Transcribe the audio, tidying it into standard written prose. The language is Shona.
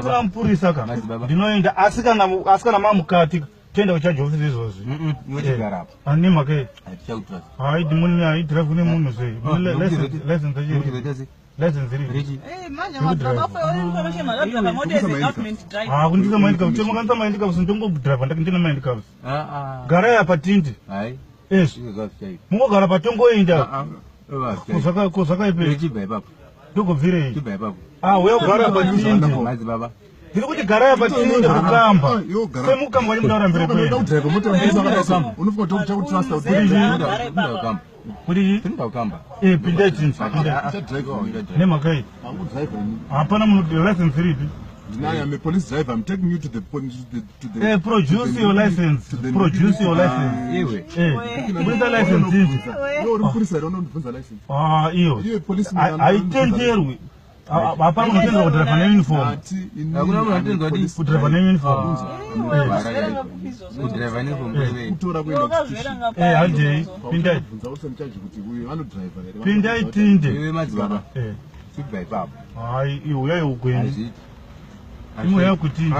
Asika mpurisa ka. Ndinoenda asika mamukati tenda kuchaji office izozvi. Yochigara apa. Ani make. Atichautra. Hai dimuni ai drive ne munhu sei. Lesson zachiri. Lesson ziri. Manje Madzibaba for information madabva moto is government drive. Kundisa mind cup. Chemo kanza mind cup ndongo drive ndina mind cup. Gara ya patindi. Hai. Yes. Mungo gara patongo inda. Kusaka ipe. Madzibaba. Ndoko vire. Madzibaba. Wewe gara patindi. Madzibaba. Ndiri kuti gara ya patindi kukamba. Semukamba wali mudara mbere kwe. Drive moto ngeza kama. Unofuka kuti transport kuri. Kuri Kamba. Pinda chini. Nema kai. Hapana munhu license ripi. I'm a police driver. I'm taking you to the produce your license. Produce your license. Ewe. With the license. No, police I don't know the license. Iyo. You a policeman. I tell you. Hapana munhu kuti driver name uniform. Hakuna munhu atendwa ndi Driver name uniform. driver name uniform. Kutora kwenda. Hanje. Pinda. Pinda itinde. Ewe Madzibaba. Madzibaba. Hai, iwe ukwenda. Imo yakuti.